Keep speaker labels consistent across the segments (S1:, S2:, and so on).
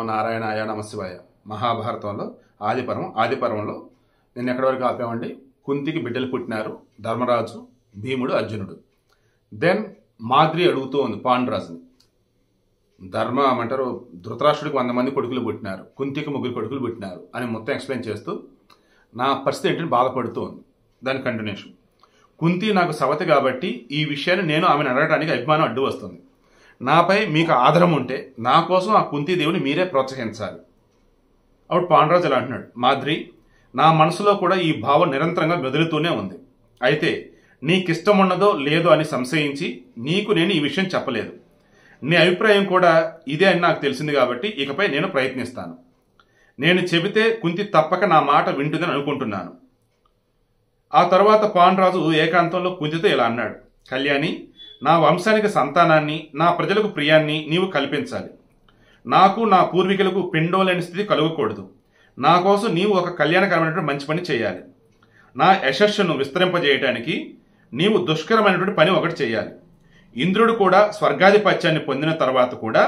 S1: నమో నారాయణాయ నమశివాయ. మహాభారతంలో ఆదిపర్వంలో నేను ఎక్కడి వరకు ఆపామండి? కుంతికి బిడ్డలు పుట్టినారు, ధర్మరాజు, భీముడు, అర్జునుడు. దెన్ మాద్రి అడుగుతూ ఉంది పాండురాజుని, ఏమంటారు, ధృతరాష్ట్రుడికి 100 మంది కొడుకులు పుట్టినారు, కుంతికి 3 కొడుకులు పుట్టినారు అని మొత్తం ఎక్స్ప్లెయిన్ చేస్తూ నా పరిస్థితి ఏంటని బాధపడుతూ ఉంది. దాని కంటిన్యూషన్, కుంతి నాకు సవతి కాబట్టి ఈ విషయాన్ని నేను ఆమెను అడగడానికి అభిమానం అడ్డు వస్తుంది. నాపై మీకు ఆదరం ఉంటే నా కోసం ఆ కుంతీదేవిని మీరే ప్రోత్సహించాలి. అప్పుడు పాండురాజు ఇలా అంటున్నాడు, మాద్రి, నా మనసులో కూడా ఈ భావం నిరంతరంగా మెదులుతూనే ఉంది. అయితే నీకిష్టం ఉన్నదో లేదో అని సంశయించి నీకు నేను ఈ విషయం చెప్పలేదు. నీ అభిప్రాయం కూడా ఇదే అని నాకు తెలిసింది కాబట్టి ఇకపై నేను ప్రయత్నిస్తాను. నేను చెబితే కుంతి తప్పక నా మాట వింటుందని అనుకుంటున్నాను. ఆ తర్వాత పాండురాజు ఏకాంతంలో కుంతితో ఇలా అన్నాడు, కళ్యాణి, నా వంశానికి సంతానాన్ని, నా ప్రజలకు ప్రియాన్ని నీవు కల్పించాలి. నాకు నా పూర్వీకులకు పిండం లేని స్థితి కలగకూడదు. నా కోసం నీవు ఒక కళ్యాణకరమైనటువంటి మంచి పని చేయాలి. నా యశస్సును విస్తరింపజేయటానికి నీవు దుష్కరమైనటువంటి పని ఒకటి చేయాలి. ఇంద్రుడు కూడా స్వర్గాధిపత్యాన్ని పొందిన తర్వాత కూడా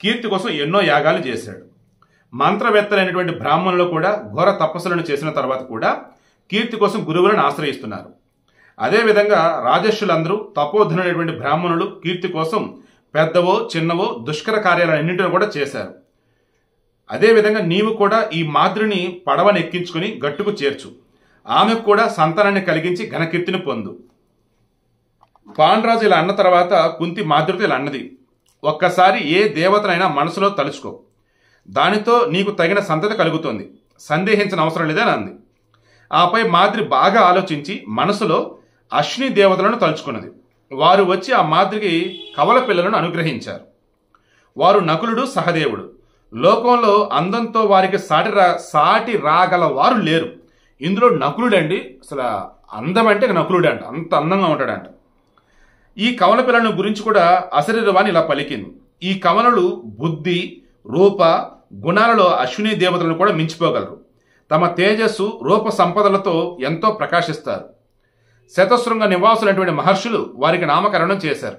S1: కీర్తి కోసం ఎన్నో యాగాలు చేశాడు. మంత్రవేత్తలైనటువంటి బ్రాహ్మణులు కూడా ఘోర తపస్సులను చేసిన తర్వాత కూడా కీర్తి కోసం గురువులను ఆశ్రయిస్తున్నారు. అదేవిధంగా రాజర్షులందరూ తపోధనులైనటువంటి బ్రాహ్మణులు కీర్తి కోసం పెద్దవో చిన్నవో దుష్కర కార్యాలన్నింటినీ కూడా చేశారు. అదేవిధంగా నీవు కూడా ఈ మాద్రిని పడవని ఎక్కించుకుని గట్టుకు చేర్చు. ఆమెకు కూడా సంతానాన్ని కలిగించి ఘనకీర్తిని పొందు. పాండురాజు ఇలా అన్న తర్వాత కుంతి మాద్రితో ఇలా అన్నది, ఒక్కసారి ఏ దేవతనైనా మనసులో తలుచుకో, దానితో నీకు తగిన సంతతి కలుగుతుంది, సందేహించిన అవసరం లేదని అంది. ఆపై మాద్రి బాగా ఆలోచించి మనసులో అశ్విని దేవతలను తలుచుకున్నది. వారు వచ్చి ఆ మాద్రికి కవల పిల్లలను అనుగ్రహించారు. వారు నకులుడు, సహదేవుడు. లోకంలో అందంతో వారికి సాటి రాగల వారు లేరు. ఇందులో నకులుడండి, అసలు అందం అంటే నకులుడు అంట, అంత అందంగా ఉంటాడంట. ఈ కవల పిల్లలను గురించి కూడా అశరీరవాణి ఇలా పలికింది, ఈ కవలలు బుద్ధి, రూప, గుణాలలో అశ్విని దేవతలను కూడా మించిపోగలరు. తమ తేజస్సు, రూప సంపదలతో ఎంతో ప్రకాశిస్తారు. శతశృంగ నివాసులైనటువంటి మహర్షులు వారికి నామకరణం చేశారు.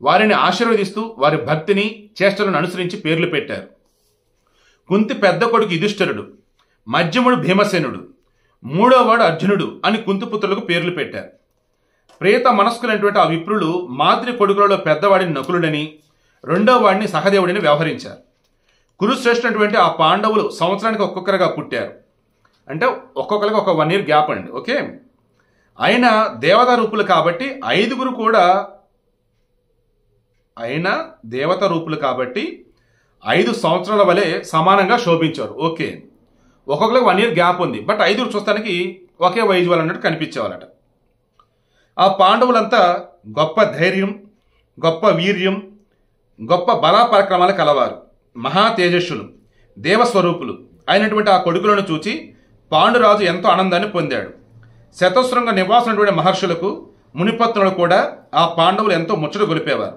S1: వారిని ఆశీర్వదిస్తూ వారి భక్తిని, చేష్టలను అనుసరించి పేర్లు పెట్టారు. కుంతి పెద్ద కొడుకు యుధిష్ఠిరుడు, మధ్యముడు భీమసేనుడు, 3వ వాడు అర్జునుడు అని కుంతిపుత్రులకు పేర్లు పెట్టారు. ప్రేత మనస్కులైనటువంటి ఆ విప్రులు మాద్రి కొడుకులలో పెద్దవాడిని నకులుడని, 2వ వాడిని సహదేవుడిని వ్యవహరించారు. కురుశ్రేష్ఠటువంటి ఆ పాండవులు సంవత్సరానికి ఒక్కొక్కరుగా పుట్టారు. అంటే ఒక్కొక్కరికి ఒక 1 year గ్యాప్ అండి. ఓకే, అయినా దేవతా రూపులు కాబట్టి 5 కూడా 5 సంవత్సరాల వలె సమానంగా శోభించారు. ఓకే, ఒక్కొక్కరికి 1 year గ్యాప్ ఉంది, బట్ 5 చూస్తానికి ఒకే వయసు వాళ్ళు అన్నట్టు కనిపించేవాళ్ళట. ఆ పాండవులంతా గొప్ప ధైర్యం, గొప్ప వీర్యం, గొప్ప బలాపరాక్రమాలు కలవారు, మహా తేజస్సులు, దేవస్వరూపులు అయినటువంటి ఆ కొడుకులను చూచి పాండురాజు ఎంతో ఆనందాన్ని పొందాడు. శతశృంగ నివాసులైనటువంటి మహర్షులకు, మునిపత్నులకు కూడా ఆ పాండవులు ఎంతో ముచ్చట గొలిపేవారు.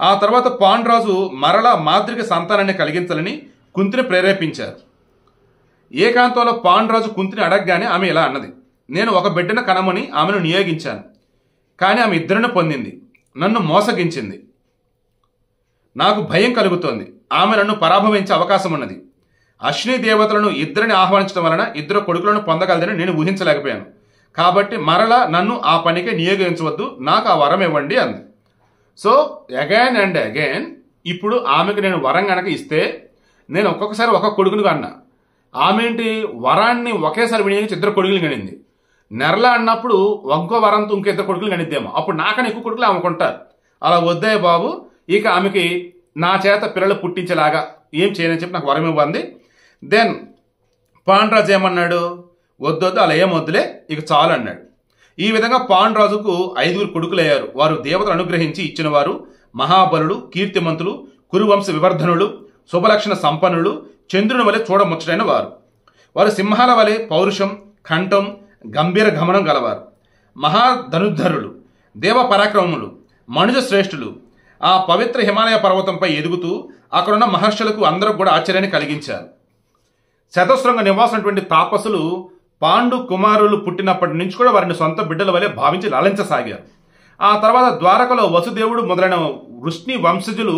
S1: ఆ తర్వాత పాండురాజు మరలా మాద్రికి సంతానాన్ని కలిగించాలని కుంతిని ప్రేరేపించారు. ఏకాంతంలో పాండురాజు కుంతిని అడగగానే ఆమె ఇలా అన్నది, నేను ఒక బిడ్డను కనమని ఆమెను నియోగించాను, కానీ ఆమె 2 పొందింది, నన్ను మోసగించింది. నాకు భయం కలుగుతోంది, ఆమె నన్ను పరాభవించే అవకాశం ఉన్నది. అశ్విని దేవతలను 2 ఆహ్వానించడం వలన 2 కొడుకులను పొందగలదని నేను ఊహించలేకపోయాను. కాబట్టి మరలా నన్ను ఆ పనికి నియోగించవద్దు, నాకు ఆ వరం ఇవ్వండి అంది. సో అగైన్ అండ్ అగైన్ ఇప్పుడు ఆమెకు నేను వరం గనక ఇస్తే, నేను ఒక్కొక్కసారి ఒక కొడుకును కన్నా, ఆమె ఏంటి వరాన్ని ఒకేసారి వినియోగించి 2 కొడుకులు కనింది. నెరలా అన్నప్పుడు ఒక్కో వరంతో ఇంకో 2 కొడుకులు కనిద్దేమో, అప్పుడు నాకన్నా ఎక్కువ కొడుకులు ఆమెకుంటారు. అలా వద్దే బాబు, ఇక ఆమెకి నా చేత పిల్లలు పుట్టించేలాగా ఏం చేయనని చెప్పి నాకు వరం ఇవ్వండి. దెన్ పాండురాజు ఏమన్నాడు, వద్దొద్దు, అలా ఏం వద్దులే, ఇక చాలు అన్నాడు. ఈ విధంగా పాండురాజుకు 5 కొడుకులయ్యారు. వారు దేవతలు అనుగ్రహించి ఇచ్చిన వారు, మహాబలుడు, కీర్తిమంతులు, కురువంశ వివర్ధనులు, శుభలక్షణ సంపన్నులు, చంద్రుని వలె చూడముచ్చటైన వారు. వారు సింహాల వలె పౌరుషం, కంఠం, గంభీర గమనం గలవారు, మహాధనుద్ధరులు, దేవ పరాక్రమములు, మనుజ శ్రేష్ఠులు. ఆ పవిత్ర హిమాలయ పర్వతంపై ఎదుగుతూ అక్కడున్న మహర్షులకు అందరూ కూడా ఆశ్చర్యాన్ని కలిగించారు. శతశృంగ నివాసులైనటువంటి తాపసులు పాండు కుమారులు పుట్టినప్పటి నుంచి కూడా వారిని సొంత బిడ్డల వలె భావించి లాలించసాగారు. ఆ తర్వాత ద్వారకలో వసుదేవుడు మొదలైన వృష్ణి వంశజులు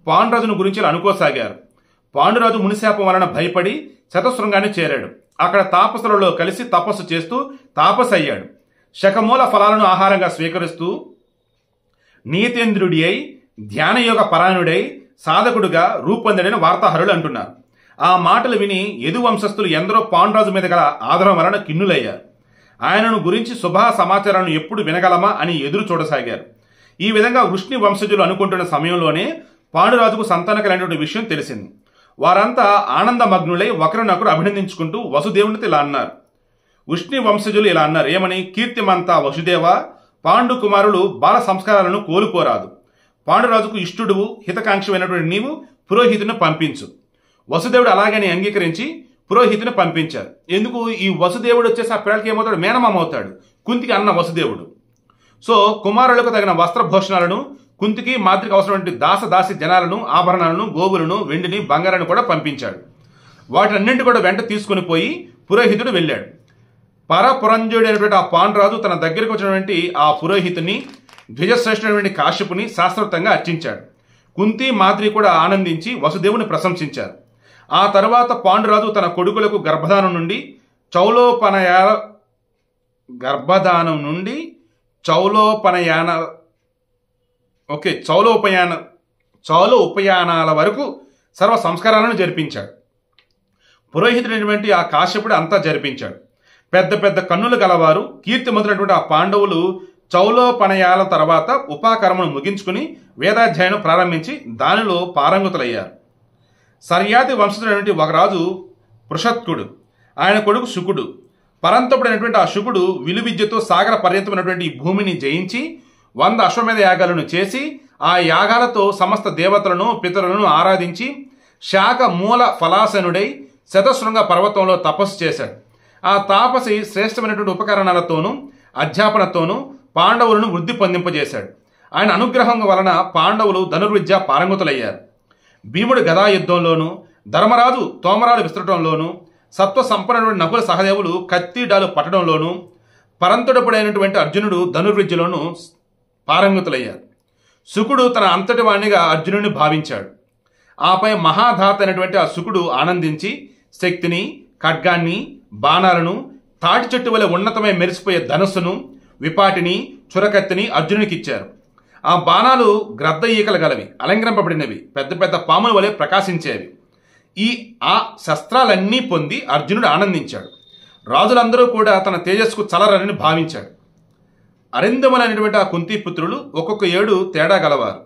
S1: పాండురాజును గురించి అనుకోసాగారు. పాండురాజు మునిశాపం వలన భయపడి శతశృంగాన్ని చేరాడు. అక్కడ తాపసులలో కలిసి తపస్సు చేస్తూ తాపసు అయ్యాడు. శకమూల ఫలాలను ఆహారంగా స్వీకరిస్తూ నీతేంద్రుడి అయి ధ్యానయోగ పరాయణుడై సాధకుడుగా రూపొందడని వార్తాహరులు అంటున్నారు. ఆ మాటలు విని యదు వంశస్థులు ఎందరో పాండురాజు మీద గల ఆదరం వలన కిన్నులయ్యారు. ఆయనను గురించి శుభ సమాచారాలను ఎప్పుడు వినగలమా అని ఎదురు చూడసాగారు. ఈ విధంగా వృష్ణి వంశజులు అనుకుంటున్న సమయంలోనే పాండురాజుకు సంతానం కలిగినటువంటి విషయం తెలిసింది. వారంతా ఆనందమగ్నులై ఒకరినొకరు అభినందించుకుంటూ వసుదేవునితో ఇలా అన్నారు. వృష్ణి వంశజులు ఇలా అన్నారు, ఏమని? కీర్తిమంతా వసుదేవ, పాండు కుమారులు బాల సంస్కారాలను కోలుకోరాదు. పాండురాజుకు ఇష్టుడు హితకాంక్షమైనటువంటి నీవు పురోహితుని పంపించు. వసుదేవుడు అలాగని అంగీకరించి పురోహితుని పంపించారు. ఎందుకు? ఈ వసుదేవుడు వచ్చేసి ఆ పిల్లలకి ఏమవుతాడు? మేనమామ అవుతాడు. కుంతికి అన్న వసుదేవుడు. సో కుమారులకు తగిన వస్త్రభూషణాలను, కుంతికి మాతృకి అవసరమైన దాసదాసి జనాలను, ఆభరణాలను, గోవులను, వెండిని, బంగారాన్ని కూడా పంపించాడు. వాటినన్నింటి కూడా వెంట తీసుకుని పోయి పురోహితుడు వెళ్ళాడు. పరపురంజుడైనటువంటి ఆ పాండురాజు తన దగ్గరికి వచ్చినటువంటి ఆ పురోహితుని, ద్విజశ్రేష్ఠుడైనటువంటి కాశ్యపుని శాస్త్రోక్తంగా అర్చించాడు. కుంతి, మాద్రి కూడా ఆనందించి వసుదేవుని ప్రశంసించారు. ఆ తర్వాత పాండురాజు తన కొడుకులకు గర్భధానం నుండి చౌలోపయానాల వరకు సర్వ సంస్కారాలను జరిపించాడు. పురోహితుడైనటువంటి ఆ కాశ్యపుడు అంతా జరిపించాడు. పెద్ద పెద్ద కన్నులు గలవారు కీర్తిమంతులైనటువంటి ఆ పాండవులు చౌలోపనయాల తర్వాత ఉపాకర్మను ముగించుకుని వేదాధ్యాయనం ప్రారంభించి దానిలో పారంగతులయ్యారు. సర్యాతి వంశస్థుడైనటువంటి ఒక రాజు పృషత్కుడు, ఆయన కొడుకు శుకుడు. పరంతపుడైనటువంటి ఆ శుకుడు విలువిద్యతో సాగర పర్యంతమైనటువంటి భూమిని జయించి 100 అశ్వమేధ యాగాలను చేసి ఆ యాగాలతో సమస్త దేవతలను, పితరులను ఆరాధించి శాఖ మూల ఫలాసనుడై శతశృంగ పర్వతంలో తపస్సు చేశాడు. ఆ తాపసి శ్రేష్టమైనటువంటి ఉపకరణాలతోనూ అధ్యాపనతోనూ పాండవులను వృద్ధి పొందింపజేశాడు. ఆయన అనుగ్రహం వలన పాండవులు ధనుర్విద్య పారంగతులయ్యారు. భీముడు గదా యుద్ధంలోనూ, ధర్మరాజు తోమరాలు విసరటంలోనూ, సత్వ సంపన్నుడు నకుల సహదేవులు కత్తిడాలు పట్టడంలోనూ, పరంతుడపుడైనటువంటి అర్జునుడు ధనుర్విద్యలోనూ పారంగతులయ్యారు. శుకుడు తన అంతటి వాణిగా అర్జునుడిని భావించాడు. ఆపై మహాధాత అయినటువంటి ఆ శుకుడు ఆనందించి శక్తిని, ఖడ్గాన్ని, బాణాలను, తాటి చెట్టు వలె ఉన్నతమై మెరిసిపోయే ధనుస్సును, విపాటిని, చురకత్తిని అర్జునునికి ఇచ్చారు. ఆ బాణాలు గ్రద్ద ఈకలు గలవి, అలంకరింపబడినవి, పెద్ద పెద్ద పాముల వలె ప్రకాశించేవి. ఆ శస్త్రాలన్నీ పొంది అర్జునుడు ఆనందించాడు. రాజులందరూ కూడా తన తేజస్సుకు చలరని భావించాడు. అరిందములైనటువంటి ఆ కుంతిపుత్రులు ఒక్కొక్క ఏడు తేడా గలవారు.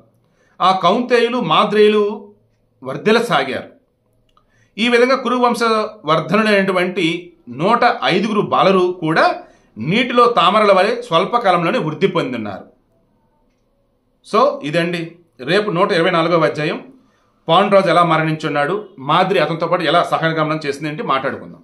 S1: ఆ కౌంతేయులు, మాద్రేయులు వర్ధిల్లసాగారు. ఈ విధంగా కురువంశ వర్ధనులైనటువంటి 105 బాలరు కూడా నీటిలో తామరల వలె స్వల్పకాలంలోనే వృద్ధి పొందున్నారు. సో ఇదండి రేపు 124వ అధ్యాయం. పాండురాజు ఎలా మరణించున్నాడు, మాద్రి అతనితో పాటు ఎలా సహగమనం చేసింది అంటే మాట్లాడుకుందాం.